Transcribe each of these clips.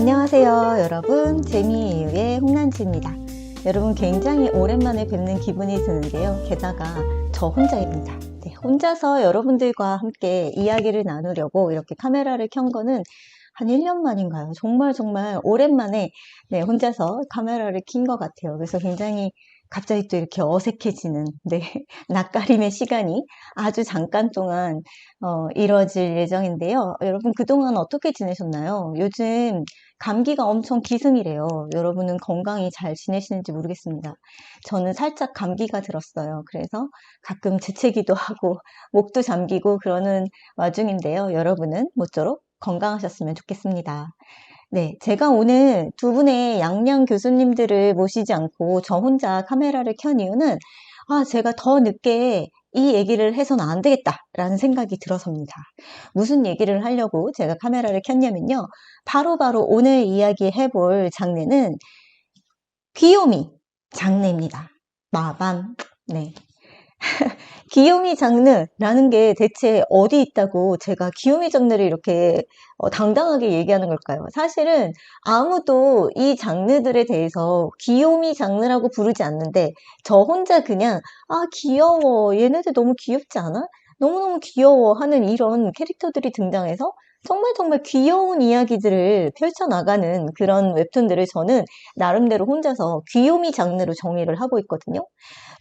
안녕하세요 여러분, 재미이유의 홍난지입니다. 여러분, 굉장히 오랜만에 뵙는 기분이 드는데요, 게다가 저 혼자입니다. 네, 혼자서 여러분들과 함께 이야기를 나누려고 이렇게 카메라를 켠 거는 한 1년 만인가요? 정말 오랜만에 혼자서 카메라를 킨 것 같아요. 그래서 굉장히 갑자기 또 이렇게 어색해지는 낯가림의 시간이 아주 잠깐 동안 이뤄질 예정인데요. 여러분, 그동안 어떻게 지내셨나요? 요즘 감기가 엄청 기승이래요. 여러분은 건강히 잘 지내시는지 모르겠습니다. 저는 살짝 감기가 들었어요. 그래서 가끔 재채기도 하고 목도 잠기고 그러는 와중인데요. 여러분은 모쪼록 건강하셨으면 좋겠습니다. 네, 제가 오늘 두 분의 양양 교수님들을 모시지 않고 저 혼자 카메라를 켠 이유는 제가 더 늦게 이 얘기를 해서는 안 되겠다라는 생각이 들어서입니다. 무슨 얘기를 하려고 제가 카메라를 켰냐면요. 바로 오늘 이야기해볼 장르는 귀요미 장르입니다. 마밤. 네. 귀요미 장르라는 게 대체 어디 있다고 제가 귀요미 장르를 이렇게 당당하게 얘기하는 걸까요? 사실은 아무도 이 장르들에 대해서 귀요미 장르라고 부르지 않는데 저 혼자 그냥 귀여워, 얘네들 너무 귀엽지 않아? 너무너무 귀여워 하는 이런 캐릭터들이 등장해서 정말 귀여운 이야기들을 펼쳐나가는 그런 웹툰들을 저는 나름대로 혼자서 귀요미 장르로 정의를 하고 있거든요.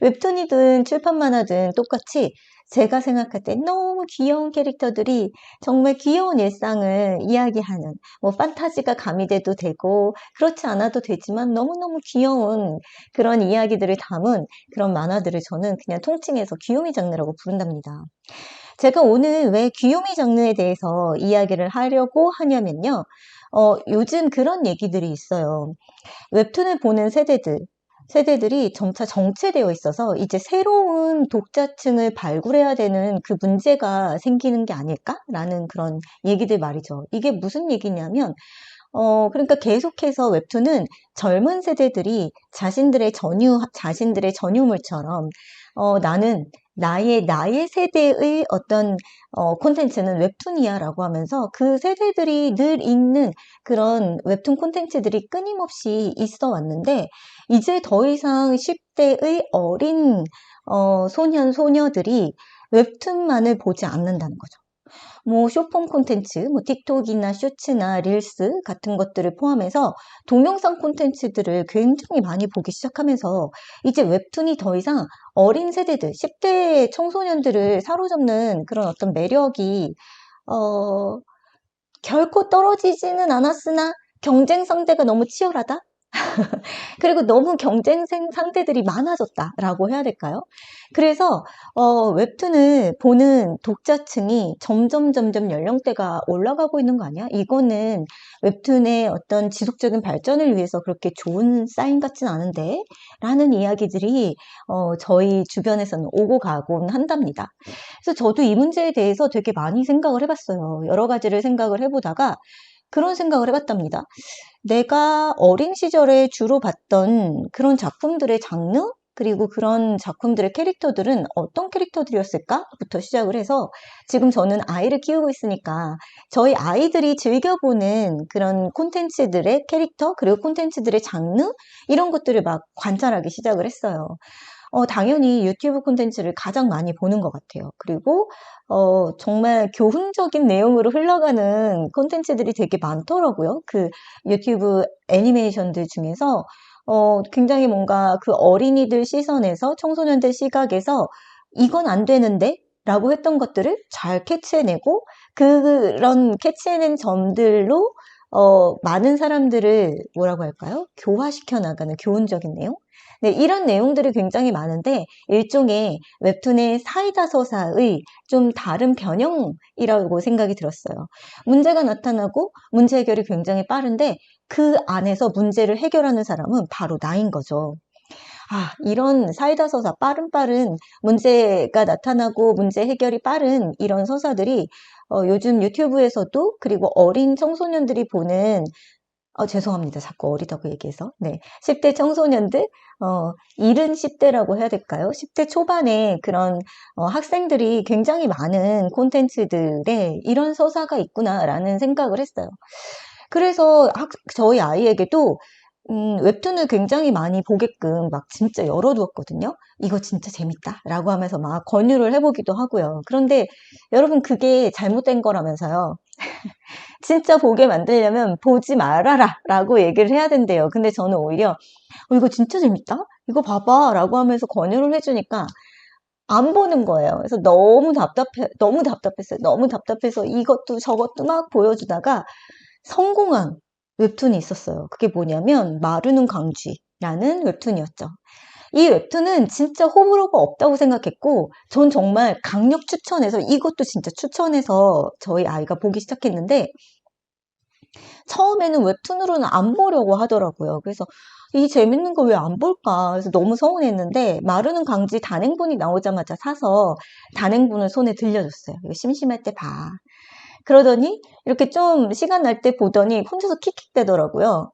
웹툰이든 출판 만화든 똑같이 제가 생각할 때 너무 귀여운 캐릭터들이 정말 귀여운 일상을 이야기하는, 뭐 판타지가 가미돼도 되고 그렇지 않아도 되지만 너무너무 귀여운 그런 이야기들을 담은 그런 만화들을 저는 그냥 통칭해서 귀요미 장르라고 부른답니다. 제가 오늘 왜 귀요미 장르에 대해서 이야기를 하려고 하냐면요. 요즘 그런 얘기들이 있어요. 웹툰을 보는 세대들이 점차 정체되어 있어서 이제 새로운 독자층을 발굴해야 되는 그 문제가 생기는 게 아닐까라는 그런 얘기들 말이죠. 이게 무슨 얘기냐면, 그러니까 계속해서 웹툰은 젊은 세대들이 자신들의 전유물처럼, 나는 나의 세대의 어떤 콘텐츠는 웹툰이야 라고 하면서 그 세대들이 늘 읽는 그런 웹툰 콘텐츠들이 끊임없이 있어 왔는데, 이제 더 이상 10대의 어린 소년, 소녀들이 웹툰만을 보지 않는다는 거죠. 뭐 쇼폼 콘텐츠, 뭐 틱톡이나 쇼츠나 릴스 같은 것들을 포함해서 동영상 콘텐츠들을 굉장히 많이 보기 시작하면서 이제 웹툰이 더 이상 어린 세대들, 10대 청소년들을 사로잡는 그런 어떤 매력이 결코 떨어지지는 않았으나 경쟁 상대가 너무 치열하다? 그리고 너무 경쟁 상대들이 많아졌다라고 해야 될까요? 그래서 웹툰을 보는 독자층이 점점 연령대가 올라가고 있는 거 아니야? 이거는 웹툰의 어떤 지속적인 발전을 위해서 그렇게 좋은 사인 같진 않은데 라는 이야기들이 저희 주변에서는 오고 가곤 한답니다. 그래서 저도 이 문제에 대해서 되게 많이 생각을 해봤어요. 여러 가지를 생각을 해보다가 그런 생각을 해봤답니다. 내가 어린 시절에 주로 봤던 그런 작품들의 장르? 그리고 그런 작품들의 캐릭터들은 어떤 캐릭터들이었을까?부터 시작을 해서 지금 저는 아이를 키우고 있으니까 저희 아이들이 즐겨보는 그런 콘텐츠들의 캐릭터, 그리고 콘텐츠들의 장르? 이런 것들을 막 관찰하기 시작을 했어요. 당연히 유튜브 콘텐츠를 가장 많이 보는 것 같아요. 그리고 정말 교훈적인 내용으로 흘러가는 콘텐츠들이 되게 많더라고요. 그 유튜브 애니메이션들 중에서 굉장히 뭔가 그 어린이들 시선에서, 청소년들 시각에서 이건 안 되는데? 라고 했던 것들을 잘 캐치해내고, 그런 캐치해낸 점들로 많은 사람들을 뭐라고 할까요? 교화시켜 나가는 교훈적인 내용? 네, 이런 내용들이 굉장히 많은데 일종의 웹툰의 사이다 서사의 좀 다른 변형이라고 생각이 들었어요. 문제가 나타나고 문제 해결이 굉장히 빠른데 그 안에서 문제를 해결하는 사람은 바로 나인 거죠. 이런 사이다 서사, 빠른 문제가 나타나고 문제 해결이 빠른 이런 서사들이 요즘 유튜브에서도, 그리고 어린 청소년들이 보는 죄송합니다. 자꾸 어리다고 얘기해서. 네. 10대 청소년들, 이른 10대라고 해야 될까요? 10대 초반에 그런 학생들이 굉장히 많은 콘텐츠들에 이런 서사가 있구나라는 생각을 했어요. 그래서 저희 아이에게도 웹툰을 굉장히 많이 보게끔 막 진짜 열어두었거든요. 이거 진짜 재밌다 라고 하면서 막 권유를 해보기도 하고요. 그런데 여러분 그게 잘못된 거라면서요. 진짜 보게 만들려면 보지 말아라 라고 얘기를 해야 된대요. 근데 저는 오히려 이거 진짜 재밌다? 이거 봐봐 라고 하면서 권유를 해주니까 안 보는 거예요. 그래서 너무 답답했어요. 너무 답답해서 이것도 저것도 막 보여주다가 성공한 웹툰이 있었어요. 그게 뭐냐면 마루는 강쥐라는 웹툰이었죠. 이 웹툰은 진짜 호불호가 없다고 생각했고 전 정말 강력 추천해서 이것도 진짜 추천해서 저희 아이가 보기 시작했는데 처음에는 웹툰으로는 안 보려고 하더라고요. 그래서 이 재밌는 거 왜 안 볼까? 그래서 너무 서운했는데 마루는 강쥐 단행본이 나오자마자 사서 단행본을 손에 들려줬어요. 이거 심심할 때 봐. 그러더니 이렇게 좀 시간 날 때 보더니 혼자서 킥킥대더라고요.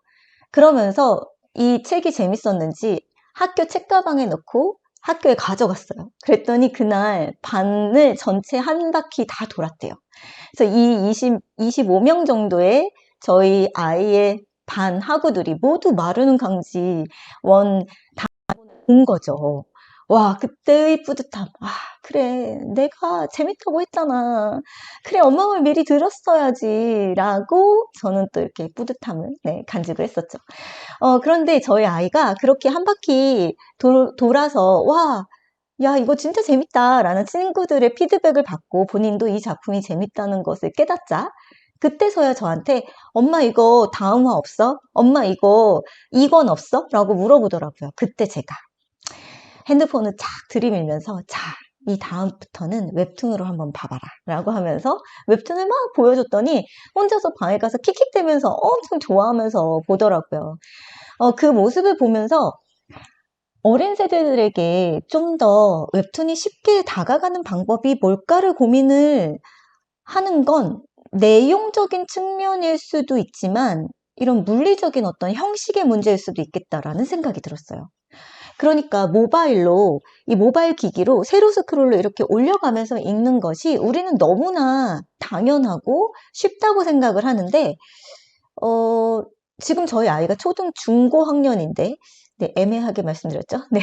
그러면서 이 책이 재밌었는지 학교 책가방에 넣고 학교에 가져갔어요. 그랬더니 그날 반을 전체 한 바퀴 다 돌았대요. 그래서 이 25명 정도의 저희 아이의 반 학우들이 모두 마르는 강지 원 본 거죠. 와, 그때의 뿌듯함. 아, 그래. 내가 재밌다고 했잖아. 그래, 엄마 말 미리 들었어야지. 라고 저는 또 이렇게 뿌듯함을, 네, 간직을 했었죠. 그런데 저희 아이가 그렇게 한 바퀴 돌아서, 와, 야, 이거 진짜 재밌다. 라는 친구들의 피드백을 받고 본인도 이 작품이 재밌다는 것을 깨닫자. 그때서야 저한테, 엄마 이거 다음화 없어? 엄마 이건 없어? 라고 물어보더라고요. 그때 제가. 핸드폰을 착 들이밀면서 자, 이 다음부터는 웹툰으로 한번 봐봐라 라고 하면서 웹툰을 막 보여줬더니 혼자서 방에 가서 킥킥대면서 엄청 좋아하면서 보더라고요. 그 모습을 보면서 어린 세대들에게 좀 더 웹툰이 쉽게 다가가는 방법이 뭘까를 고민을 하는 건 내용적인 측면일 수도 있지만 이런 물리적인 어떤 형식의 문제일 수도 있겠다라는 생각이 들었어요. 그러니까 모바일로 이 모바일 기기로 세로 스크롤로 이렇게 올려가면서 읽는 것이 우리는 너무나 당연하고 쉽다고 생각을 하는데 지금 저희 아이가 초등 중고학년인데 네, 애매하게 말씀드렸죠? 네,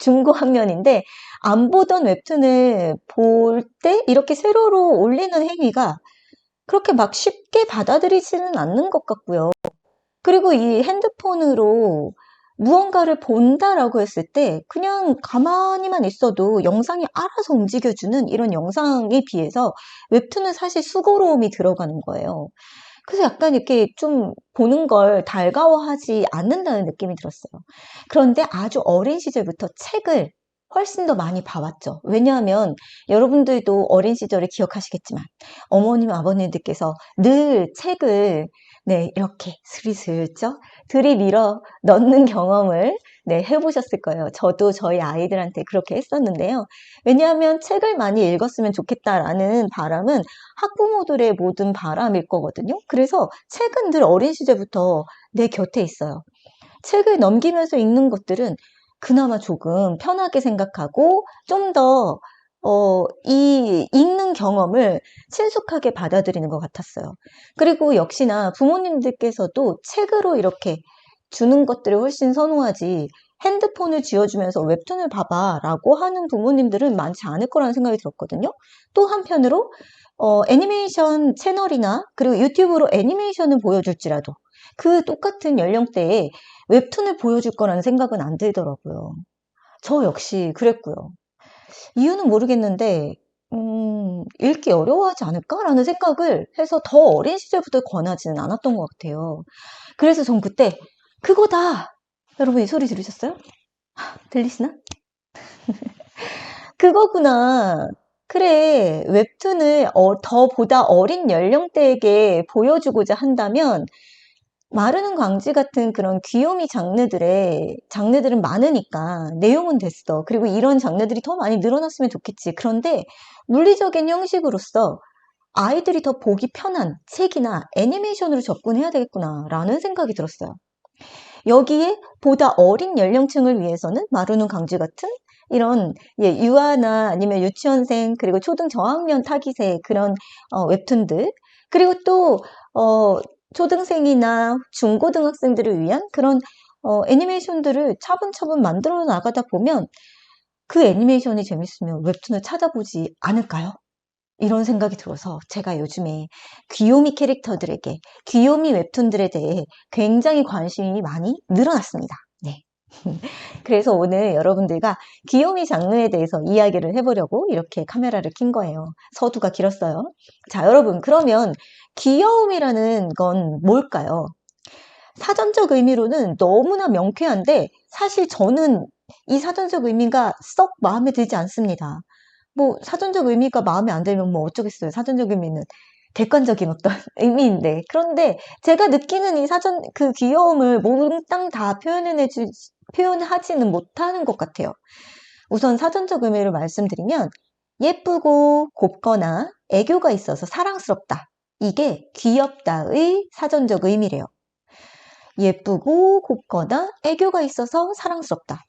중고학년인데 안 보던 웹툰을 볼 때 이렇게 세로로 올리는 행위가 그렇게 막 쉽게 받아들이지는 않는 것 같고요. 그리고 이 핸드폰으로 무언가를 본다라고 했을 때 그냥 가만히만 있어도 영상이 알아서 움직여주는 이런 영상에 비해서 웹툰은 사실 수고로움이 들어가는 거예요. 그래서 약간 이렇게 좀 보는 걸 달가워하지 않는다는 느낌이 들었어요. 그런데 아주 어린 시절부터 책을 훨씬 더 많이 봐왔죠. 왜냐하면 여러분들도 어린 시절을 기억하시겠지만 어머님, 아버님들께서 늘 책을 네, 이렇게 스리슬쩍 들이밀어 넣는 경험을 네, 해보셨을 거예요. 저도 저희 아이들한테 그렇게 했었는데요. 왜냐하면 책을 많이 읽었으면 좋겠다라는 바람은 학부모들의 모든 바람일 거거든요. 그래서 책은 늘 어린 시절부터 내 곁에 있어요. 책을 넘기면서 읽는 것들은 그나마 조금 편하게 생각하고 좀 더 이 읽는 경험을 친숙하게 받아들이는 것 같았어요. 그리고 역시나 부모님들께서도 책으로 이렇게 주는 것들을 훨씬 선호하지 핸드폰을 쥐어주면서 웹툰을 봐봐 라고 하는 부모님들은 많지 않을 거라는 생각이 들었거든요. 또 한편으로 애니메이션 채널이나 그리고 유튜브로 애니메이션을 보여줄지라도 그 똑같은 연령대에 웹툰을 보여줄 거라는 생각은 안 들더라고요. 저 역시 그랬고요. 이유는 모르겠는데 읽기 어려워하지 않을까라는 생각을 해서 더 어린 시절부터 권하지는 않았던 것 같아요. 그래서 전 그때 그거다! 여러분 이 소리 들으셨어요? 들리시나? 그거구나. 그래, 웹툰을 보다 어린 연령대에게 보여주고자 한다면 마르는 광지 같은 그런 귀요미 장르들은 많으니까 내용은 됐어. 그리고 이런 장르들이 더 많이 늘어났으면 좋겠지. 그런데 물리적인 형식으로서 아이들이 더 보기 편한 책이나 애니메이션으로 접근해야 되겠구나 라는 생각이 들었어요. 여기에 보다 어린 연령층을 위해서는 마루는 강쥐 같은 이런 유아나 아니면 유치원생 그리고 초등 저학년 타깃의 그런 웹툰들 그리고 또 초등생이나 중고등학생들을 위한 그런 애니메이션들을 차분차분 만들어 나가다 보면 그 애니메이션이 재밌으면 웹툰을 찾아보지 않을까요? 이런 생각이 들어서 제가 요즘에 귀요미 캐릭터들에게, 귀요미 웹툰들에 대해 굉장히 관심이 많이 늘어났습니다. 네. 그래서 오늘 여러분들과 귀요미 장르에 대해서 이야기를 해보려고 이렇게 카메라를 킨 거예요. 서두가 길었어요. 자, 여러분, 그러면 귀여움이라는 건 뭘까요? 사전적 의미로는 너무나 명쾌한데 사실 저는 이 사전적 의미가 썩 마음에 들지 않습니다. 뭐 사전적 의미가 마음에 안 들면 뭐 어쩌겠어요. 사전적 의미는 객관적인 어떤 의미인데. 그런데 제가 느끼는 이 사전 그 귀여움을 몽땅 다 표현하지는 못하는 것 같아요. 우선 사전적 의미를 말씀드리면 예쁘고 곱거나 애교가 있어서 사랑스럽다. 이게 귀엽다의 사전적 의미래요. 예쁘고 곱거나 애교가 있어서 사랑스럽다.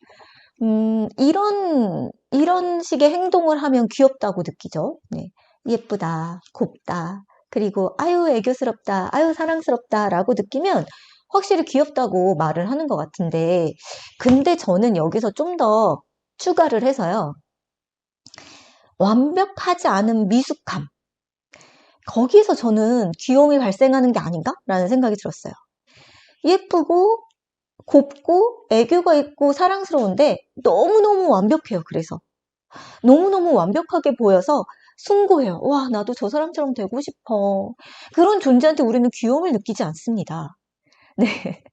이런 식의 행동을 하면 귀엽다고 느끼죠. 네. 예쁘다, 곱다, 그리고 아유, 애교스럽다, 아유, 사랑스럽다 라고 느끼면 확실히 귀엽다고 말을 하는 것 같은데, 근데 저는 여기서 좀 더 추가를 해서요. 완벽하지 않은 미숙함. 거기서 저는 귀여움이 발생하는 게 아닌가? 라는 생각이 들었어요. 예쁘고 곱고 애교가 있고 사랑스러운데 너무너무 완벽해요. 그래서 너무너무 완벽하게 보여서 숭고해요. 와, 나도 저 사람처럼 되고 싶어. 그런 존재한테 우리는 귀여움을 느끼지 않습니다. 네.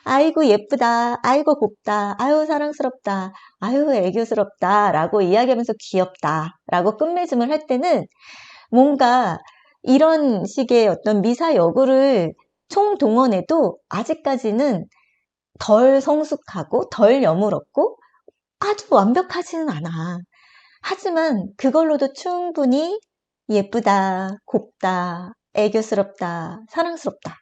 아이고 예쁘다. 아이고 곱다. 아유 사랑스럽다. 아유 애교스럽다. 라고 이야기하면서 귀엽다. 라고 끝맺음을 할 때는 뭔가 이런 식의 어떤 미사여구를 총동원해도 아직까지는 덜 성숙하고 덜 여물었고 아주 완벽하지는 않아. 하지만 그걸로도 충분히 예쁘다, 곱다, 애교스럽다, 사랑스럽다.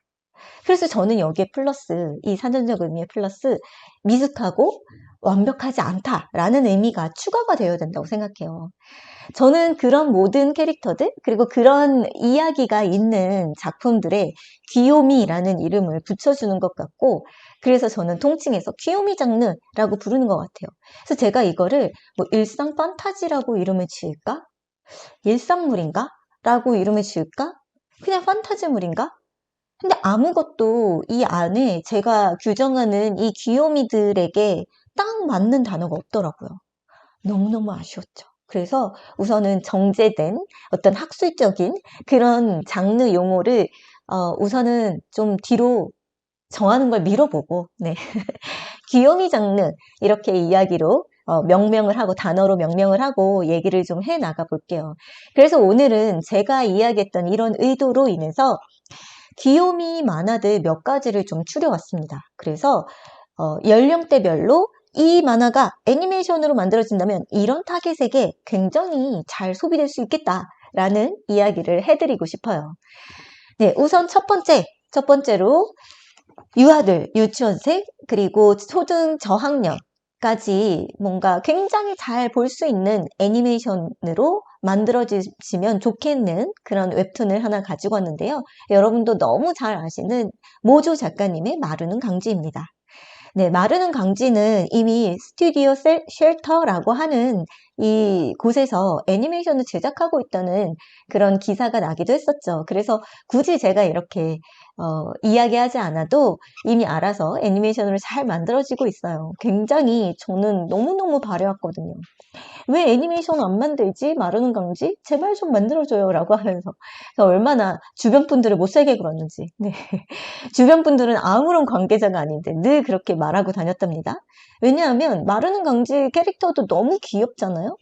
그래서 저는 여기에 플러스, 이 사전적 의미의 플러스, 미숙하고 완벽하지 않다라는 의미가 추가가 되어야 된다고 생각해요. 저는 그런 모든 캐릭터들, 그리고 그런 이야기가 있는 작품들에 귀요미라는 이름을 붙여주는 것 같고, 그래서 저는 통칭해서 귀요미 장르라고 부르는 것 같아요. 그래서 제가 이거를 뭐 일상 판타지라고 이름을 지을까? 일상물인가? 라고 이름을 지을까? 그냥 판타지물인가? 근데 아무것도 이 안에 제가 규정하는 이 귀요미들에게 딱 맞는 단어가 없더라고요. 너무너무 아쉬웠죠. 그래서 우선은 정제된 어떤 학술적인 그런 장르 용어를 우선은 좀 뒤로 정하는 걸 미뤄보고, 네. 귀요미 장르, 이렇게 이야기로 명명을 하고, 단어로 명명을 하고 얘기를 좀 해 나가 볼게요. 그래서 오늘은 제가 이야기했던 이런 의도로 인해서 귀요미 만화들 몇 가지를 좀 추려왔습니다. 그래서 연령대별로 이 만화가 애니메이션으로 만들어진다면 이런 타겟에게 굉장히 잘 소비될 수 있겠다라는 이야기를 해드리고 싶어요. 네, 우선 첫 번째로 유아들, 유치원생, 그리고 초등 저학년까지 뭔가 굉장히 잘 볼 수 있는 애니메이션으로 만들어지면 좋겠는 그런 웹툰을 하나 가지고 왔는데요. 여러분도 너무 잘 아시는 모조 작가님의 마루는 강지입니다. 네, 마르는 강지는 이미 스튜디오 쉘터라고 하는 이 곳에서 애니메이션을 제작하고 있다는 그런 기사가 나기도 했었죠. 그래서 굳이 제가 이렇게 이야기하지 않아도 이미 알아서 애니메이션으로 잘 만들어지고 있어요. 굉장히 저는 너무너무 바래왔거든요. 왜 애니메이션 안 만들지? 마르는 강지? 제발 좀 만들어줘요. 라고 하면서 얼마나 주변 분들을 못살게 굴었는지. 네. 주변 분들은 아무런 관계자가 아닌데 늘 그렇게 말하고 다녔답니다. 왜냐하면 마르는 강지 캐릭터도 너무 귀엽잖아요.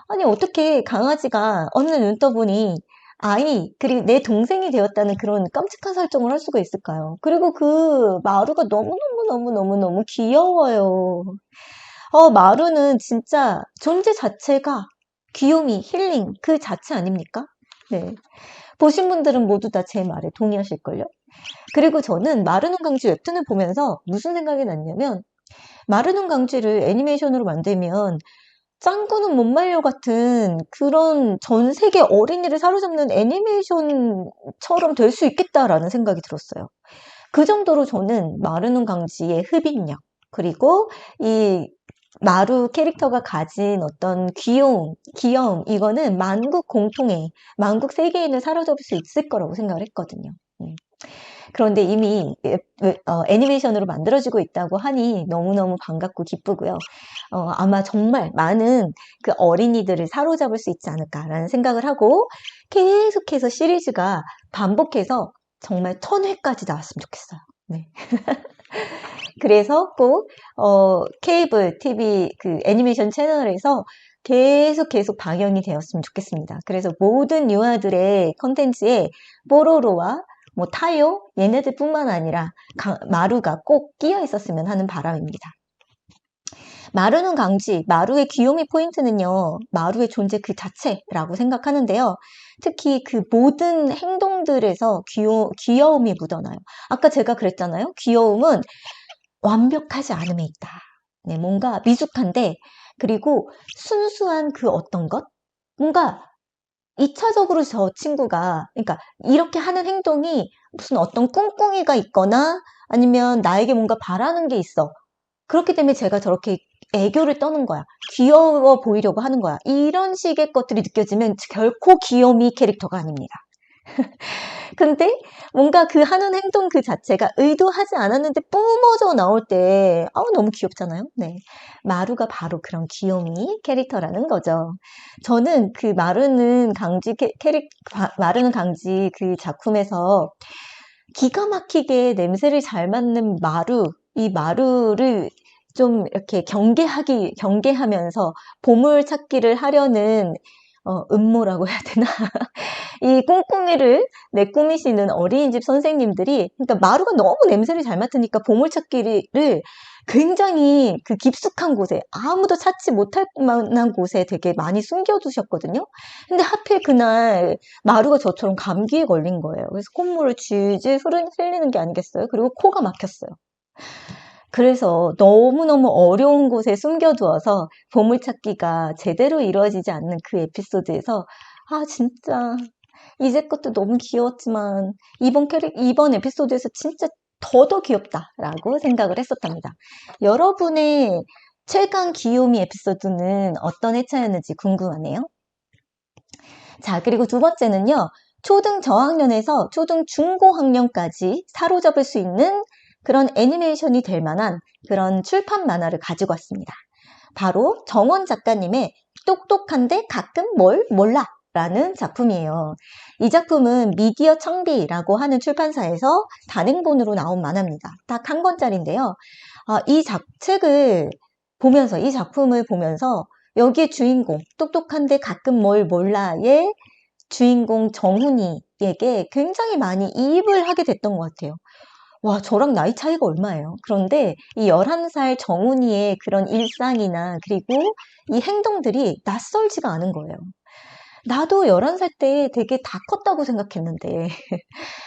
아니 어떻게 강아지가 어느 날 눈 떠보니 아이 그리고 내 동생이 되었다는 그런 깜찍한 설정을 할 수가 있을까요? 그리고 그 마루가 너무너무너무너무너무 귀여워요. 마루는 진짜 존재 자체가 귀요미, 힐링 그 자체 아닙니까? 네. 보신 분들은 모두 다 제 말에 동의하실걸요? 그리고 저는 마르는 강쥐 웹툰을 보면서 무슨 생각이 났냐면 마르는 강쥐를 애니메이션으로 만들면 짱구는 못 말려 같은 그런 전 세계 어린이를 사로잡는 애니메이션처럼 될 수 있겠다라는 생각이 들었어요. 그 정도로 저는 마루눈 강지의 흡입력, 그리고 이 마루 캐릭터가 가진 어떤 귀여움, 이거는 만국 공통의, 만국 세계인을 사로잡을 수 있을 거라고 생각을 했거든요. 그런데 이미 애니메이션으로 만들어지고 있다고 하니 너무너무 반갑고 기쁘고요. 아마 정말 많은 그 어린이들을 사로잡을 수 있지 않을까라는 생각을 하고 계속해서 시리즈가 반복해서 정말 1000회까지 나왔으면 좋겠어요. 네. 그래서 꼭 케이블 TV 그 애니메이션 채널에서 계속 방영이 되었으면 좋겠습니다. 그래서 모든 유아들의 컨텐츠에 뽀로로와 뭐 타요 얘네들뿐만 아니라 마루가 꼭 끼어 있었으면 하는 바람입니다. 마루는 강지, 마루의 귀요미 포인트는요, 마루의 존재 그 자체라고 생각하는데요. 특히 그 모든 행동들에서 귀여움이 묻어나요. 아까 제가 그랬잖아요. 귀여움은 완벽하지 않음에 있다. 네, 뭔가 미숙한데, 그리고 순수한 그 어떤 것? 뭔가 2차적으로 저 친구가, 그러니까 이렇게 하는 행동이 무슨 어떤 꿍꿍이가 있거나 아니면 나에게 뭔가 바라는 게 있어. 그렇기 때문에 제가 저렇게 애교를 떠는 거야. 귀여워 보이려고 하는 거야. 이런 식의 것들이 느껴지면 결코 귀요미 캐릭터가 아닙니다. 근데 뭔가 그 하는 행동 그 자체가 의도하지 않았는데 뿜어져 나올 때 너무 귀엽잖아요. 네, 마루가 바로 그런 귀요미 캐릭터라는 거죠. 저는 그 마루는 강지 그 작품에서 기가 막히게 냄새를 잘 맡는 이 마루를 좀 이렇게 경계하면서 보물 찾기를 하려는 음모라고 해야 되나? 이 꼼꼼이를 꾸미시는 어린이집 선생님들이, 그러니까 마루가 너무 냄새를 잘 맡으니까 보물찾기를 굉장히 그 깊숙한 곳에, 아무도 찾지 못할 만한 곳에 되게 많이 숨겨두셨거든요. 근데 하필 그날 마루가 저처럼 감기에 걸린 거예요. 그래서 콧물을 질질 흘리는 게 아니겠어요? 그리고 코가 막혔어요. 그래서 너무너무 어려운 곳에 숨겨두어서 보물찾기가 제대로 이루어지지 않는 그 에피소드에서 진짜 이제 것도 너무 귀여웠지만 이번 에피소드에서 진짜 더더 귀엽다라고 생각을 했었답니다. 여러분의 최강 귀요미 에피소드는 어떤 회차였는지 궁금하네요. 자, 그리고 두 번째는요. 초등 저학년에서 초등 중고학년까지 사로잡을 수 있는 그런 애니메이션이 될 만한 그런 출판 만화를 가지고 왔습니다. 바로 정원 작가님의 똑똑한데 가끔 뭘 몰라 라는 작품이에요. 이 작품은 미디어 청비라고 하는 출판사에서 단행본으로 나온 만화입니다. 딱 한 권짜리인데요. 이 작품을 보면서 여기에 주인공, 똑똑한데 가끔 뭘 몰라의 주인공 정훈이에게 굉장히 많이 이입을 하게 됐던 것 같아요. 와, 저랑 나이 차이가 얼마예요? 그런데 이 11살 정훈이의 그런 일상이나 그리고 이 행동들이 낯설지가 않은 거예요. 나도 11살 때 되게 다 컸다고 생각했는데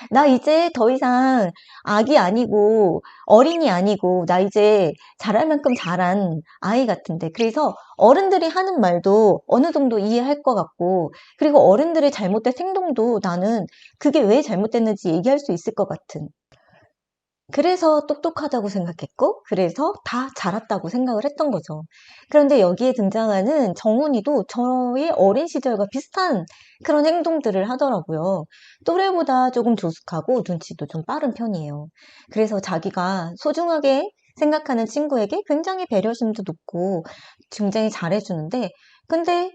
나 이제 더 이상 아기 아니고 어린이 아니고 나 이제 자랄 만큼 자란 아이 같은데, 그래서 어른들이 하는 말도 어느 정도 이해할 것 같고, 그리고 어른들의 잘못된 행동도 나는 그게 왜 잘못됐는지 얘기할 수 있을 것 같은, 그래서 똑똑하다고 생각했고, 그래서 다 자랐다고 생각을 했던 거죠. 그런데 여기에 등장하는 정훈이도 저의 어린 시절과 비슷한 그런 행동들을 하더라고요. 또래보다 조금 조숙하고 눈치도 좀 빠른 편이에요. 그래서 자기가 소중하게 생각하는 친구에게 굉장히 배려심도 높고 굉장히 잘해주는데, 근데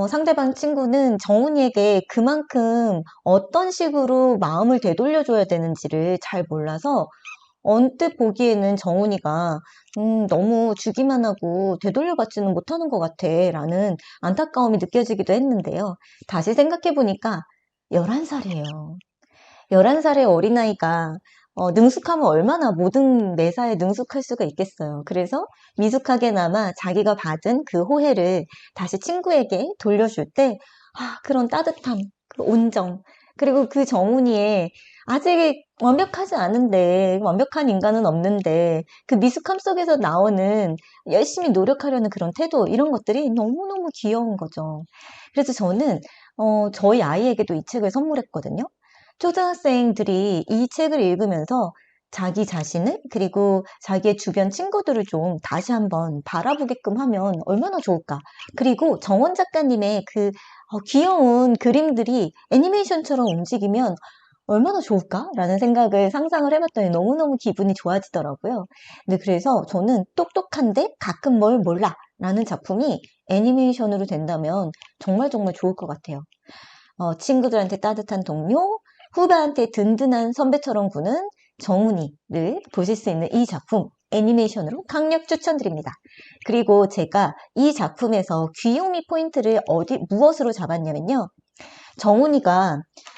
상대방 친구는 정훈이에게 그만큼 어떤 식으로 마음을 되돌려줘야 되는지를 잘 몰라서 언뜻 보기에는 정훈이가 너무 주기만 하고 되돌려받지는 못하는 것 같아 라는 안타까움이 느껴지기도 했는데요. 다시 생각해보니까 11살이에요. 11살의 어린아이가 능숙하면 얼마나 모든 매사에 능숙할 수가 있겠어요. 그래서 미숙하게나마 자기가 받은 그 호혜를 다시 친구에게 돌려줄 때 그런 따뜻함, 그 온정, 그리고 그 정훈이의 아직 완벽하지 않은데, 완벽한 인간은 없는데 그 미숙함 속에서 나오는 열심히 노력하려는 그런 태도, 이런 것들이 너무너무 귀여운 거죠. 그래서 저는 저희 아이에게도 이 책을 선물했거든요. 초등학생들이 이 책을 읽으면서 자기 자신을 그리고 자기의 주변 친구들을 좀 다시 한번 바라보게끔 하면 얼마나 좋을까. 그리고 정원 작가님의 그 귀여운 그림들이 애니메이션처럼 움직이면 얼마나 좋을까라는 생각을 상상을 해봤더니 너무너무 기분이 좋아지더라고요. 근데 그래서 저는 똑똑한데 가끔 뭘 몰라 라는 작품이 애니메이션으로 된다면 정말 정말 좋을 것 같아요. 친구들한테 따뜻한 동료, 후배한테 든든한 선배처럼 구는 정훈이를 보실 수 있는 이 작품 애니메이션으로 강력 추천드립니다. 그리고 제가 이 작품에서 귀요미 포인트를 무엇으로 잡았냐면요. 정훈이가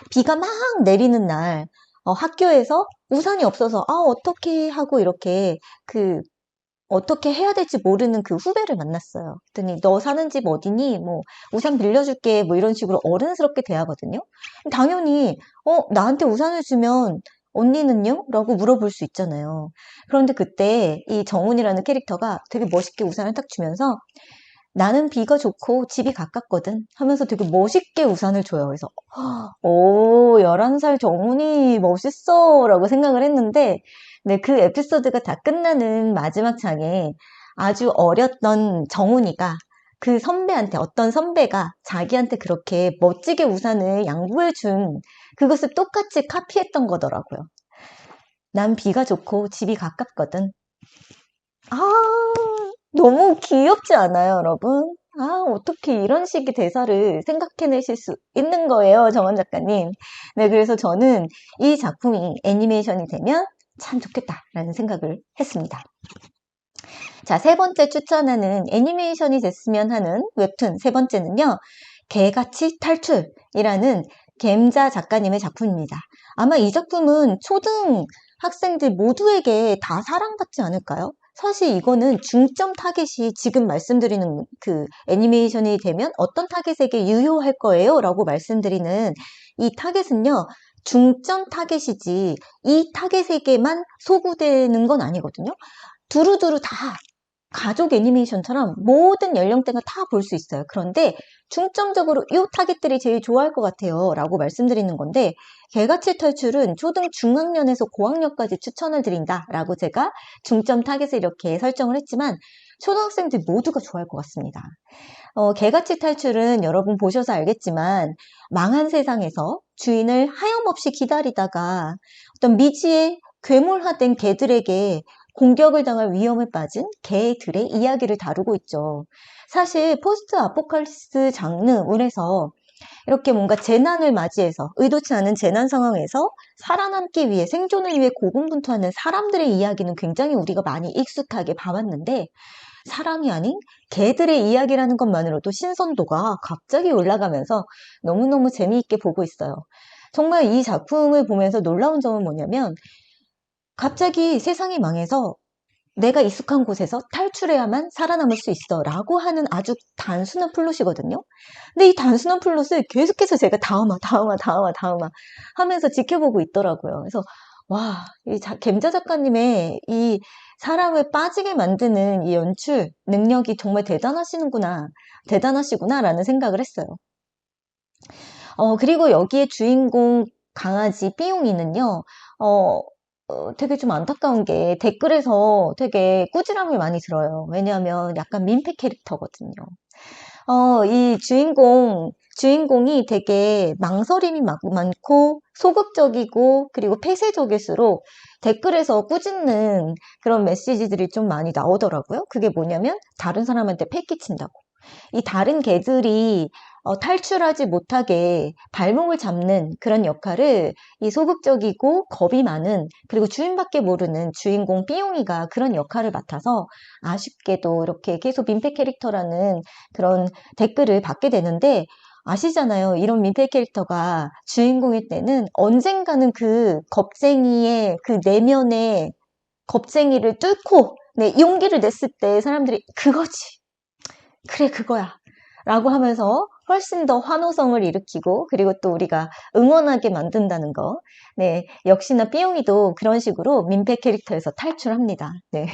비가 막 내리는 날 학교에서 우산이 없어서 어떻게 하고 이렇게 어떻게 해야 될지 모르는 그 후배를 만났어요. 그랬더니 너 사는 집 어디니? 뭐 우산 빌려줄게 뭐 이런 식으로 어른스럽게 대하거든요. 당연히 나한테 우산을 주면 언니는요? 라고 물어볼 수 있잖아요. 그런데 그때 이 정훈이라는 캐릭터가 되게 멋있게 우산을 딱 주면서 나는 비가 좋고 집이 가깝거든 하면서 되게 멋있게 우산을 줘요. 그래서 오 11살 정훈이 멋있어 라고 생각을 했는데 네, 그 에피소드가 다 끝나는 마지막 장에 아주 어렸던 정훈이가 그 선배한테 어떤 선배가 자기한테 그렇게 멋지게 우산을 양보해 준 그것을 똑같이 카피했던 거더라고요. 난 비가 좋고 집이 가깝거든. 아, 너무 귀엽지 않아요, 여러분? 어떻게 이런 식의 대사를 생각해내실 수 있는 거예요, 정원 작가님. 네, 그래서 저는 이 작품이 애니메이션이 되면 참 좋겠다라는 생각을 했습니다. 자, 세 번째 추천하는 애니메이션이 됐으면 하는 웹툰 세 번째는요, 개같이 탈출이라는 겜자 작가님의 작품입니다. 아마 이 작품은 초등 학생들 모두에게 다 사랑받지 않을까요? 사실 이거는 중점 타겟이 지금 말씀드리는 그 애니메이션이 되면 어떤 타겟에게 유효할 거예요? 라고 말씀드리는 이 타겟은요, 중점 타겟이지 이 타겟에게만 소구되는 건 아니거든요. 두루두루 다 가족 애니메이션처럼 모든 연령대가 다 볼 수 있어요. 그런데 중점적으로 이 타겟들이 제일 좋아할 것 같아요 라고 말씀드리는 건데 개같이 탈출은 초등 중학년에서 고학년까지 추천을 드린다 라고 제가 중점 타겟을 이렇게 설정을 했지만 초등학생들 모두가 좋아할 것 같습니다. 개같이 탈출은 여러분 보셔서 알겠지만 망한 세상에서 주인을 하염없이 기다리다가 어떤 미지의 괴물화된 개들에게 공격을 당할 위험에 빠진 개들의 이야기를 다루고 있죠. 사실 포스트 아포칼립스 장르물에서 이렇게 뭔가 재난을 맞이해서 의도치 않은 재난 상황에서 살아남기 위해 생존을 위해 고군분투하는 사람들의 이야기는 굉장히 우리가 많이 익숙하게 봐왔는데 사람이 아닌 개들의 이야기라는 것만으로도 신선도가 갑자기 올라가면서 너무너무 재미있게 보고 있어요. 정말 이 작품을 보면서 놀라운 점은 뭐냐면 갑자기 세상이 망해서 내가 익숙한 곳에서 탈출해야만 살아남을 수 있어 라고 하는 아주 단순한 플롯이거든요. 근데 이 단순한 플롯을 계속해서 제가 다음화 하면서 지켜보고 있더라고요. 그래서 와, 이 겜자 작가님의 이 사람을 빠지게 만드는 이 연출 능력이 정말 대단하시구나 라는 생각을 했어요. 그리고 여기에 주인공 강아지 삐용이는요, 되게 좀 안타까운 게 댓글에서 되게 꾸지람을 많이 들어요. 왜냐하면 약간 민폐 캐릭터거든요. 이 주인공이 되게 망설임이 많고 소극적이고 그리고 폐쇄적일수록 댓글에서 꾸짖는 그런 메시지들이 좀 많이 나오더라고요. 그게 뭐냐면 다른 사람한테 패 끼친다고. 이 다른 개들이 탈출하지 못하게 발목을 잡는 그런 역할을 이 소극적이고 겁이 많은 그리고 주인밖에 모르는 주인공 삐용이가 그런 역할을 맡아서 아쉽게도 이렇게 계속 민폐 캐릭터라는 그런 댓글을 받게 되는데 아시잖아요. 이런 민폐 캐릭터가 주인공일 때는 언젠가는 그 겁쟁이의 그 내면의 겁쟁이를 뚫고 용기를 냈을 때 사람들이 그거지. 그래, 그거야. 라고 하면서 훨씬 더 환호성을 일으키고, 그리고 또 우리가 응원하게 만든다는 거. 네. 역시나 삐용이도 그런 식으로 민폐 캐릭터에서 탈출합니다. 네.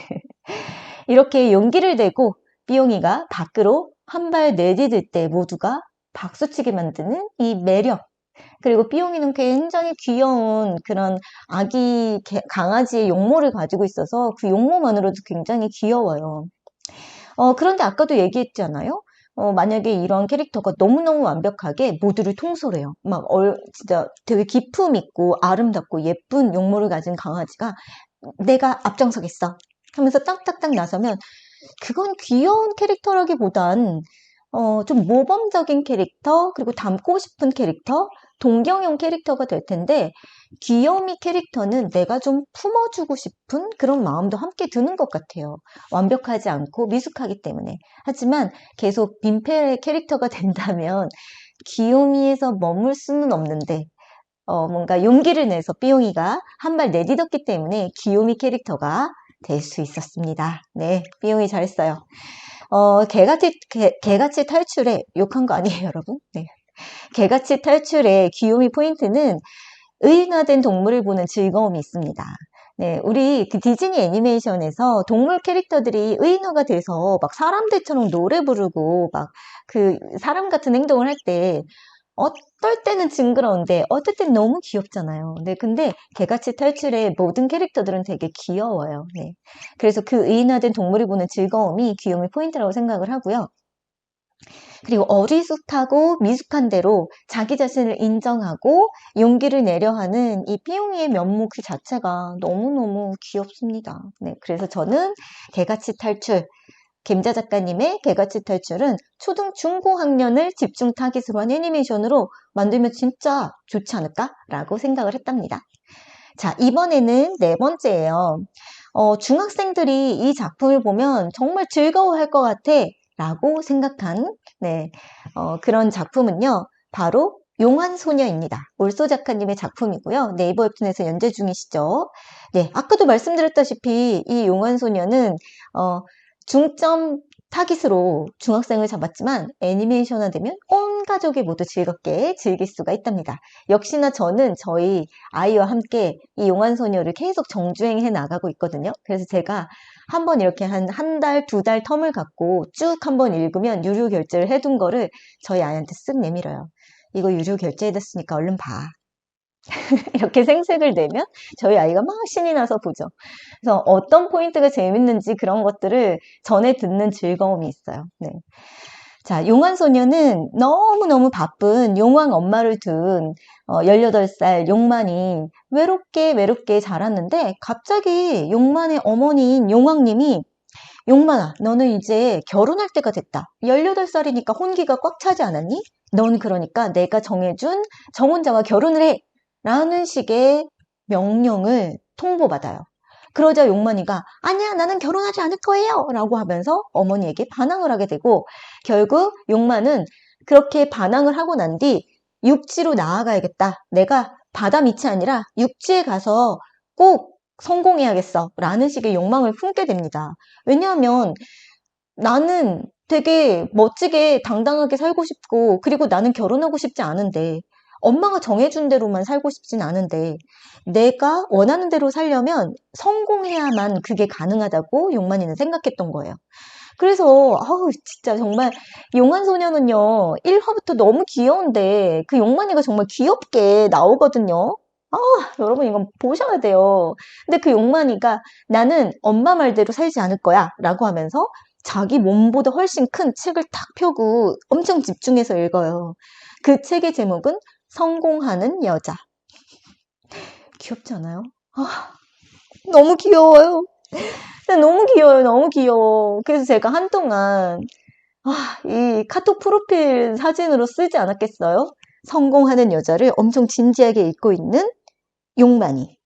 이렇게 용기를 내고 삐용이가 밖으로 한 발 내디딜 때 모두가 박수치게 만드는 이 매력. 그리고 삐용이는 굉장히 귀여운 그런 아기 강아지의 용모를 가지고 있어서 그 용모만으로도 굉장히 귀여워요. 그런데 아까도 얘기했잖아요. 만약에 이런 캐릭터가 너무너무 완벽하게 모두를 통솔해요. 막, 진짜 되게 기품 있고 아름답고 예쁜 용모를 가진 강아지가 내가 앞장서겠어 하면서 딱딱딱 나서면 그건 귀여운 캐릭터라기보단 좀 모범적인 캐릭터, 그리고 닮고 싶은 캐릭터, 동경용 캐릭터가 될 텐데, 귀요미 캐릭터는 내가 좀 품어주고 싶은 그런 마음도 함께 드는 것 같아요. 완벽하지 않고 미숙하기 때문에. 하지만 계속 민폐 캐릭터가 된다면, 귀요미에서 머물 수는 없는데, 뭔가 용기를 내서 삐용이가 한 발 내딛었기 때문에 귀요미 캐릭터가 될 수 있었습니다. 네, 삐용이 잘했어요. 개같이 탈출에, 욕한 거 아니에요, 여러분? 네. 개같이 탈출의 귀요미 포인트는 의인화된 동물을 보는 즐거움이 있습니다. 네, 우리 그 디즈니 애니메이션에서 동물 캐릭터들이 의인화가 돼서 막 사람들처럼 노래 부르고 막 그 사람 같은 행동을 할 때 어떨 때는 징그러운데 어떨 땐 너무 귀엽잖아요. 네, 근데 개같이 탈출의 모든 캐릭터들은 되게 귀여워요. 네. 그래서 그 의인화된 동물을 보는 즐거움이 귀요미 포인트라고 생각을 하고요. 그리고 어리숙하고 미숙한 대로 자기 자신을 인정하고 용기를 내려 하는 이 삐용이의 면목 그 자체가 너무너무 귀엽습니다. 네, 그래서 저는 개같이 탈출, 김자 작가님의 개같이 탈출은 초등, 중고학년을 집중 타깃으로 한 애니메이션으로 만들면 진짜 좋지 않을까라고 생각을 했답니다. 자, 이번에는 네 번째예요. 중학생들이 이 작품을 보면 정말 즐거워할 것 같아 라고 생각한 네, 그런 작품은요. 바로 용환소녀입니다. 올소 작가님의 작품이고요. 네이버 웹툰에서 연재 중이시죠. 네, 아까도 말씀드렸다시피 이 용환소녀는 중점 타깃으로 중학생을 잡았지만 애니메이션화 되면 온 가족이 모두 즐겁게 즐길 수가 있답니다. 역시나 저는 저희 아이와 함께 이 용환소녀를 계속 정주행해 나가고 있거든요. 그래서 제가 한번 이렇게 한 달, 두 달 텀을 갖고 쭉 한번 읽으면 유료 결제를 해둔 거를 저희 아이한테 쓱 내밀어요. 이거 유료 결제해뒀으니까 얼른 봐. 이렇게 생색을 내면 저희 아이가 막 신이 나서 보죠. 그래서 어떤 포인트가 재밌는지 그런 것들을 전해 듣는 즐거움이 있어요. 네. 자, 용환소녀는 너무너무 바쁜 용왕 엄마를 둔 18살 용만이 외롭게 자랐는데 갑자기 용만의 어머니인 용왕님이 용만아, 너는 이제 결혼할 때가 됐다. 18살이니까 혼기가 꽉 차지 않았니? 넌 그러니까 내가 정해준 정혼자와 결혼을 해. 라는 식의 명령을 통보받아요. 그러자 용만이가 아니야 나는 결혼하지 않을 거예요 라고 하면서 어머니에게 반항을 하게 되고 결국 용만은 그렇게 반항을 하고 난 뒤 육지로 나아가야겠다. 내가 바다 밑이 아니라 육지에 가서 꼭 성공해야겠어 라는 식의 욕망을 품게 됩니다. 왜냐하면 나는 되게 멋지게 당당하게 살고 싶고 그리고 나는 결혼하고 싶지 않은데 엄마가 정해준 대로만 살고 싶진 않은데 내가 원하는 대로 살려면 성공해야만 그게 가능하다고 용만이는 생각했던 거예요. 그래서 아우 진짜 정말 용환소녀는요 1화부터 너무 귀여운데 그 용만이가 정말 귀엽게 나오거든요. 아 여러분 이건 보셔야 돼요. 근데 그 용만이가 나는 엄마 말대로 살지 않을 거야 라고 하면서 자기 몸보다 훨씬 큰 책을 탁 펴고 엄청 집중해서 읽어요. 그 책의 제목은 성공하는 여자. 귀엽지 않아요? 아, 너무 귀여워요. 너무 귀여워요. 너무 귀여워. 그래서 제가 한동안 이 카톡 프로필 사진으로 쓰지 않았겠어요? 성공하는 여자를 엄청 진지하게 읽고 있는 용만이.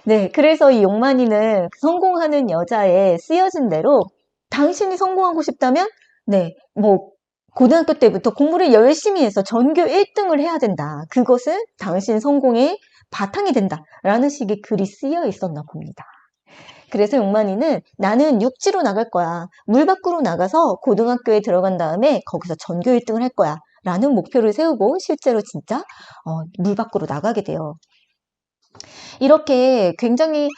네, 그래서 이 용만이는 성공하는 여자에 쓰여진 대로 당신이 성공하고 싶다면 네, 뭐 고등학교 때부터 공부를 열심히 해서 전교 1등을 해야 된다. 그것은 당신 성공의 바탕이 된다. 라는 식의 글이 쓰여 있었나 봅니다. 그래서 용만이는 나는 육지로 나갈 거야. 물 밖으로 나가서 고등학교에 들어간 다음에 거기서 전교 1등을 할 거야. 라는 목표를 세우고 실제로 진짜 물 밖으로 나가게 돼요. 이렇게 굉장히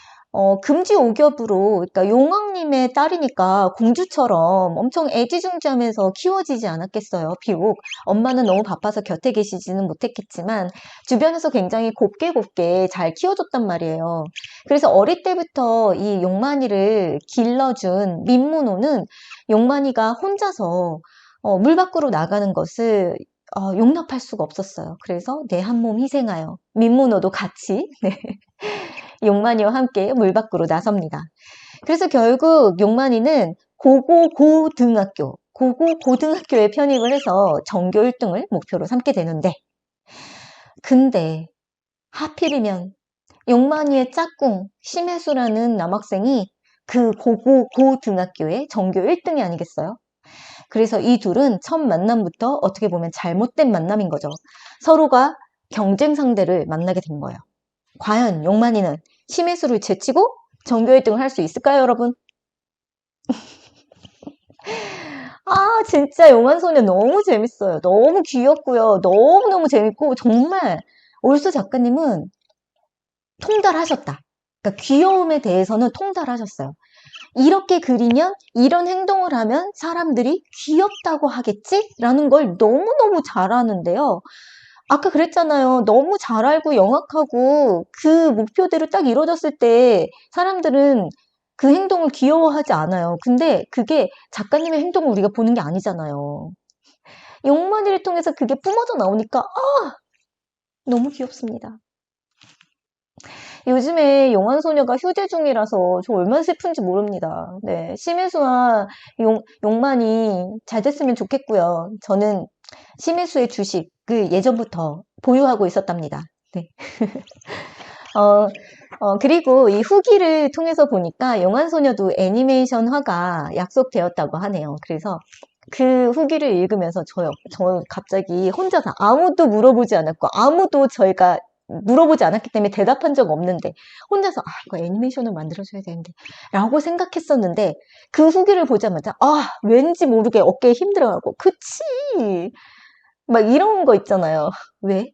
금지옥엽으로, 그러니까 용왕님의 딸이니까 공주처럼 엄청 애지중지하면서 키워지지 않았겠어요. 비록 엄마는 너무 바빠서 곁에 계시지는 못했겠지만 주변에서 굉장히 곱게 곱게 잘 키워줬단 말이에요. 그래서 어릴 때부터 이 용만이를 길러준 민문호는 용만이가 혼자서 물 밖으로 나가는 것을 용납할 수가 없었어요. 그래서 내 한 몸 희생하여 민문호도 같이 용만이와 함께 물 밖으로 나섭니다. 그래서 결국 용만이는 고고고등학교에 편입을 해서 전교 1등을 목표로 삼게 되는데, 근데 하필이면 용만이의 짝꿍 심혜수라는 남학생이 그 고고고등학교의 전교 1등이 아니겠어요? 그래서 이 둘은 첫 만남부터 어떻게 보면 잘못된 만남인 거죠. 서로가 경쟁 상대를 만나게 된 거예요. 과연 용만이는 심혜수를 제치고 전교 1등을 할 수 있을까요, 여러분? 아, 진짜 용환소녀 너무 재밌어요. 너무 귀엽고요. 너무너무 재밌고, 정말 올수 작가님은 통달하셨다. 그러니까 귀여움에 대해서는 통달하셨어요. 이렇게 그리면, 이런 행동을 하면 사람들이 귀엽다고 하겠지? 라는 걸 너무너무 잘하는데요. 아까 그랬잖아요. 너무 잘 알고 영악하고 그 목표대로 딱 이루어졌을 때 사람들은 그 행동을 귀여워하지 않아요. 근데 그게 작가님의 행동을 우리가 보는 게 아니잖아요. 용만이를 통해서 그게 뿜어져 나오니까 너무 귀엽습니다. 요즘에 용환소녀가 휴재 중이라서 저 얼마나 슬픈지 모릅니다. 네, 심혜수와 용만이 잘 됐으면 좋겠고요. 저는 심혜수의 주식을 예전부터 보유하고 있었답니다. 네. 그리고 이 후기를 통해서 보니까 용환소녀도 애니메이션화가 약속되었다고 하네요. 그래서 그 후기를 읽으면서 저 갑자기 혼자서 아무도 물어보지 않았고 아무도 저희가 물어보지 않았기 때문에 대답한 적 없는데 혼자서 이거 애니메이션을 만들어줘야 되는데 라고 생각했었는데 그 후기를 보자마자 왠지 모르게 어깨에 힘들어가고 그치 막 이런 거 있잖아요. 왜?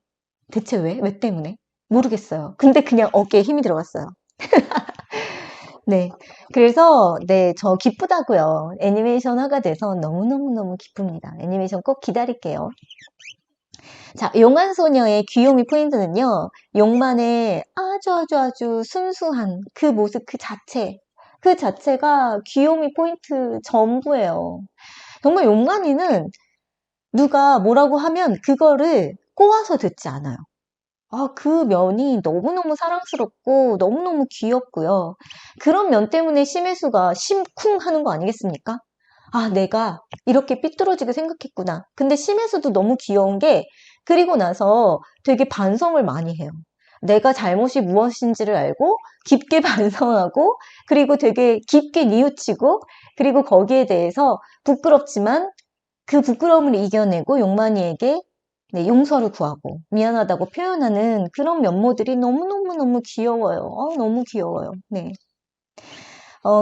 대체 왜? 왜 때문에? 모르겠어요. 근데 그냥 어깨에 힘이 들어갔어요. 네. 그래서, 네, 저 기쁘다고요. 애니메이션 화가 돼서 너무너무너무 기쁩니다. 애니메이션 꼭 기다릴게요. 자, 용환소녀의 귀요미 포인트는요, 용만의 아주 순수한 그 모습 그 자체가 귀요미 포인트 전부예요. 정말 용만이는 누가 뭐라고 하면 그거를 꼬아서 듣지 않아요. 그 면이 너무너무 사랑스럽고 너무너무 귀엽고요. 그런 면 때문에 심혜수가 심쿵하는 거 아니겠습니까? 내가 이렇게 삐뚤어지게 생각했구나. 근데 심혜수도 너무 귀여운 게 그리고 나서 되게 반성을 많이 해요. 내가 잘못이 무엇인지를 알고 깊게 반성하고 그리고 되게 깊게 뉘우치고 그리고 거기에 대해서 부끄럽지만 그 부끄러움을 이겨내고 용만이에게 네, 용서를 구하고 미안하다고 표현하는 그런 면모들이 너무너무너무 귀여워요. 너무 귀여워요. 네.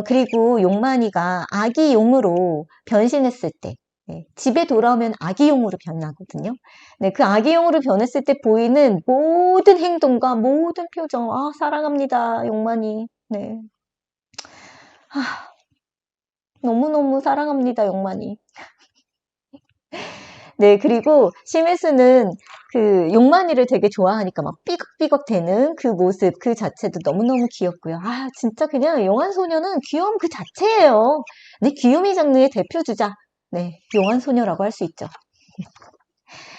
그리고 용만이가 아기용으로 변신했을 때 네, 집에 돌아오면 아기용으로 변하거든요. 네, 그 아기용으로 변했을 때 보이는 모든 행동과 모든 표정, 사랑합니다, 용만이. 네. 너무너무 사랑합니다, 용만이. 네, 그리고 심혜수는 그 용만이를 되게 좋아하니까 막 삐걱삐걱 되는 그 모습 그 자체도 너무너무 귀엽고요. 진짜 그냥 용환소녀는 귀여움 그 자체예요. 네, 귀요미 장르의 대표주자. 네, 용환소녀라고 할 수 있죠.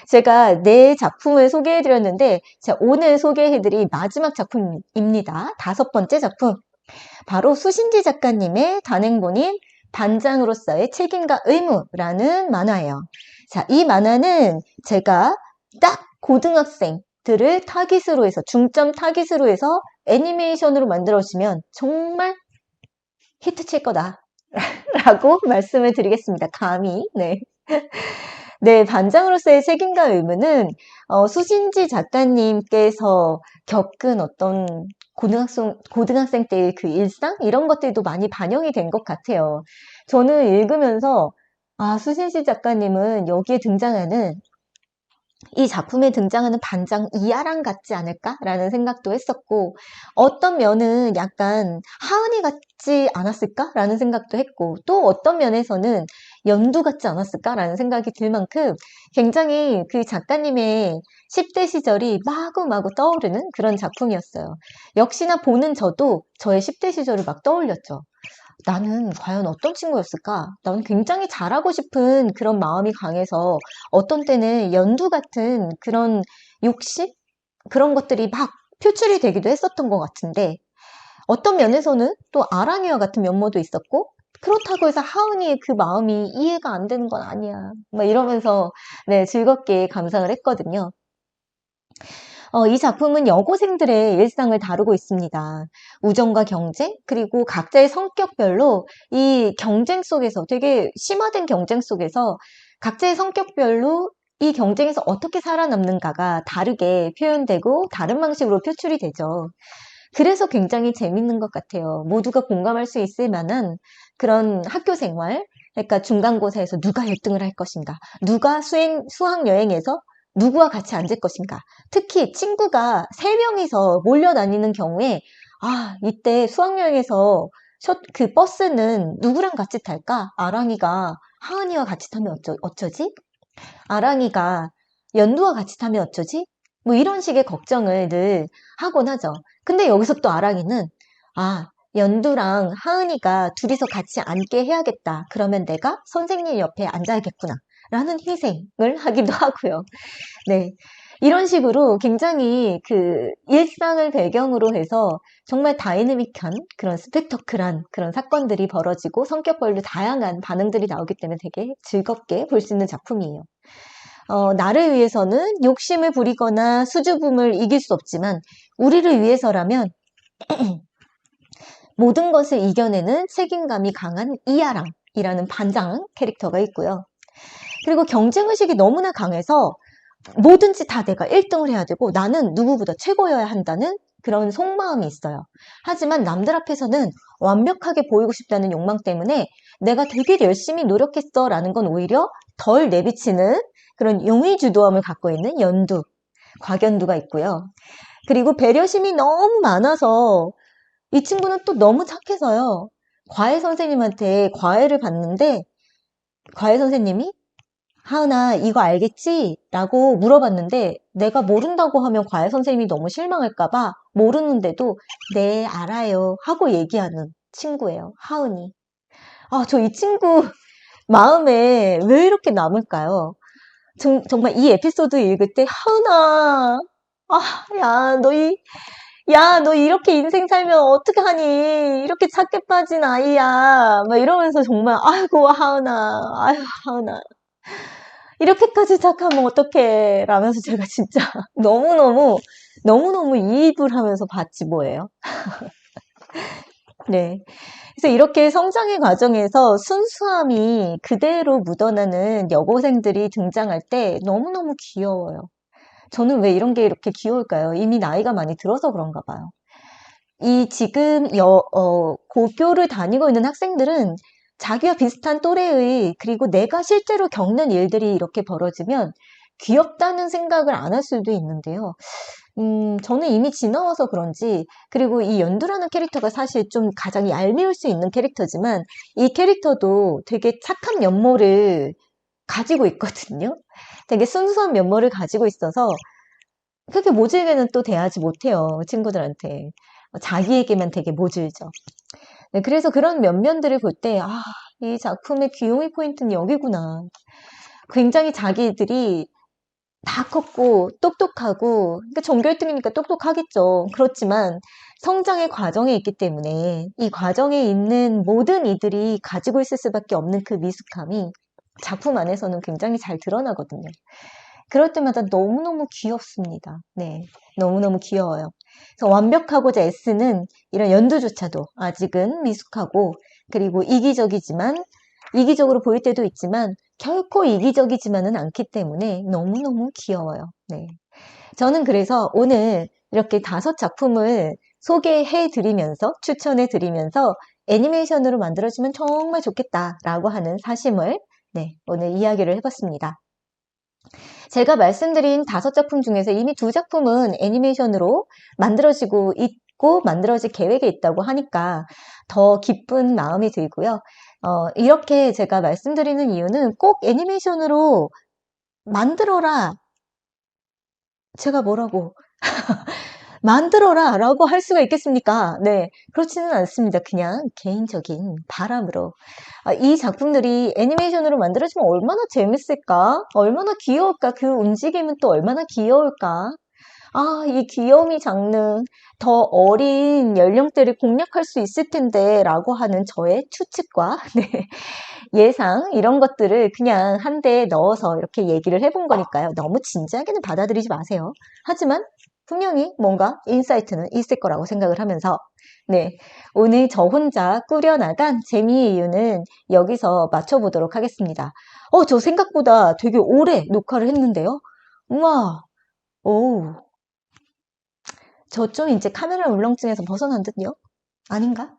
제가 네 작품을 소개해드렸는데, 오늘 소개해드릴 마지막 작품입니다. 5번째 작품. 바로 수신지 작가님의 단행본인 반장으로서의 책임과 의무라는 만화예요. 자, 이 만화는 제가 딱 고등학생들을 타깃으로 해서, 중점 타깃으로 해서 애니메이션으로 만들어주시면 정말 히트칠 거다. 라고 말씀을 드리겠습니다. 감히. 네. 네, 반장으로서의 책임과 의무는 수신지 작가님께서 겪은 어떤 고등학생 때의 그 일상? 이런 것들도 많이 반영이 된 것 같아요. 저는 읽으면서, 수신지 작가님은 여기에 등장하는 이 작품에 등장하는 반장 이하랑 같지 않을까라는 생각도 했었고, 어떤 면은 약간 하은이 같지 않았을까라는 생각도 했고, 또 어떤 면에서는 연두 같지 않았을까라는 생각이 들 만큼 굉장히 그 작가님의 10대 시절이 마구마구 떠오르는 그런 작품이었어요. 역시나 보는 저도 저의 10대 시절을 막 떠올렸죠. 나는 과연 어떤 친구였을까? 나는 굉장히 잘하고 싶은 그런 마음이 강해서 어떤 때는 연두 같은 그런 욕심? 그런 것들이 막 표출이 되기도 했었던 것 같은데 어떤 면에서는 또 아랑이와 같은 면모도 있었고 그렇다고 해서 하은이의 그 마음이 이해가 안 되는 건 아니야. 막 이러면서 네, 즐겁게 감상을 했거든요. 이 작품은 여고생들의 일상을 다루고 있습니다. 우정과 경쟁, 그리고 각자의 성격별로 이 경쟁 속에서 되게 심화된 경쟁 속에서 각자의 성격별로 이 경쟁에서 어떻게 살아남는가가 다르게 표현되고 다른 방식으로 표출이 되죠. 그래서 굉장히 재밌는 것 같아요. 모두가 공감할 수 있을 만한 그런 학교 생활, 그러니까 중간고사에서 누가 1등을 할 것인가, 누가 수학여행에서 누구와 같이 앉을 것인가, 특히 친구가 3명이서 몰려다니는 경우에, 아, 이때 수학여행에서 그 버스는 누구랑 같이 탈까? 아랑이가 하은이와 같이 타면 어쩌지? 아랑이가 연두와 같이 타면 어쩌지? 뭐 이런 식의 걱정을 늘 하곤 하죠. 근데 여기서 또 아랑이는 아, 연두랑 하은이가 둘이서 같이 앉게 해야겠다. 그러면 내가 선생님 옆에 앉아야겠구나. 라는 희생을 하기도 하고요. 네. 이런 식으로 굉장히 그 일상을 배경으로 해서 정말 다이내믹한 그런 스펙터클한 그런 사건들이 벌어지고 성격별로 다양한 반응들이 나오기 때문에 되게 즐겁게 볼 수 있는 작품이에요. 나를 위해서는 욕심을 부리거나 수줍음을 이길 수 없지만 우리를 위해서라면 모든 것을 이겨내는 책임감이 강한 이하랑이라는 반장 캐릭터가 있고요. 그리고 경쟁의식이 너무나 강해서 뭐든지 다 내가 1등을 해야 되고 나는 누구보다 최고여야 한다는 그런 속마음이 있어요. 하지만 남들 앞에서는 완벽하게 보이고 싶다는 욕망 때문에 내가 되게 열심히 노력했어 라는 건 오히려 덜 내비치는 그런 용의주도함을 갖고 있는 연두, 곽연두가 있고요. 그리고 배려심이 너무 많아서 이 친구는 또 너무 착해서요. 과외 선생님한테 과외를 받는데 과외 선생님이 하은아, 이거 알겠지? 라고 물어봤는데 내가 모른다고 하면 과외 선생님이 너무 실망할까봐 모르는데도 네, 알아요. 하고 얘기하는 친구예요. 하은이. 아, 저 이 친구 마음에 왜 이렇게 남을까요? 정말 이 에피소드 읽을 때 하은아, 아, 야, 너 이렇게 인생 살면 어떻게 하니? 이렇게 착해 빠진 아이야. 막 이러면서 정말 아이고, 하은아, 아이고, 하은아. 이렇게까지 착하면 어떡해 라면서 제가 진짜 너무너무 이입을 하면서 봤지 뭐예요. 네. 그래서 이렇게 성장의 과정에서 순수함이 그대로 묻어나는 여고생들이 등장할 때 너무너무 귀여워요. 저는 왜 이런 게 이렇게 귀여울까요? 이미 나이가 많이 들어서 그런가 봐요. 이 지금 고교를 다니고 있는 학생들은 자기와 비슷한 또래의 그리고 내가 실제로 겪는 일들이 이렇게 벌어지면 귀엽다는 생각을 안 할 수도 있는데요. 저는 이미 지나와서 그런지 그리고 이 연두라는 캐릭터가 사실 좀 가장 얄미울 수 있는 캐릭터지만 이 캐릭터도 되게 착한 면모를 가지고 있거든요. 되게 순수한 면모를 가지고 있어서 그렇게 모질게는 또 대하지 못해요. 친구들한테. 자기에게만 되게 모질죠. 네, 그래서 그런 면면들을 볼 때, 아, 이 작품의 귀요미 포인트는 여기구나. 굉장히 자기들이 다 컸고, 똑똑하고, 그러니까 전교 1등이니까 똑똑하겠죠. 그렇지만, 성장의 과정에 있기 때문에, 이 과정에 있는 모든 이들이 가지고 있을 수밖에 없는 그 미숙함이 작품 안에서는 굉장히 잘 드러나거든요. 그럴 때마다 너무너무 귀엽습니다. 네. 너무너무 귀여워요. 그래서 완벽하고자 애쓰는 이런 연두조차도 아직은 미숙하고 그리고 이기적으로 보일 때도 있지만 결코 이기적이지만은 않기 때문에 너무너무 귀여워요. 네. 저는 그래서 오늘 이렇게 5작품을 소개해 드리면서 추천해 드리면서 애니메이션으로 만들어주면 정말 좋겠다라고 하는 사심을 네, 오늘 이야기를 해봤습니다. 제가 말씀드린 5작품 중에서 이미 2작품은 애니메이션으로 만들어지고 있고 만들어질 계획에 있다고 하니까 더 기쁜 마음이 들고요. 이렇게 제가 말씀드리는 이유는 꼭 애니메이션으로 만들어라. 제가 뭐라고 만들어라 라고 할 수가 있겠습니까? 네, 그렇지는 않습니다. 그냥 개인적인 바람으로. 이 작품들이 애니메이션으로 만들어지면 얼마나 재밌을까? 얼마나 귀여울까? 그 움직임은 또 얼마나 귀여울까? 이 귀여움이 장르, 더 어린 연령대를 공략할 수 있을 텐데 라고 하는 저의 추측과 네, 예상 이런 것들을 그냥 한 대에 넣어서 이렇게 얘기를 해본 거니까요. 너무 진지하게는 받아들이지 마세요. 하지만 분명히 뭔가 인사이트는 있을 거라고 생각을 하면서 네, 오늘 저 혼자 꾸려나간 재미의 이유는 여기서 맞춰보도록 하겠습니다. 저 생각보다 되게 오래 녹화를 했는데요. 우와, 오, 저 좀 이제 카메라 울렁증에서 벗어난 듯요? 아닌가?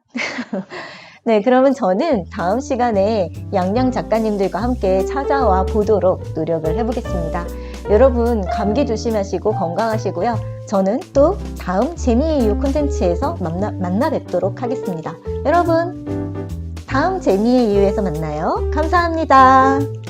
네, 그러면 저는 다음 시간에 양양 작가님들과 함께 찾아와 보도록 노력을 해보겠습니다. 여러분 감기 조심하시고 건강하시고요. 저는 또 다음 재미의 이유 콘텐츠에서 만나 뵙도록 하겠습니다. 여러분 다음 재미의 이유에서 만나요. 감사합니다.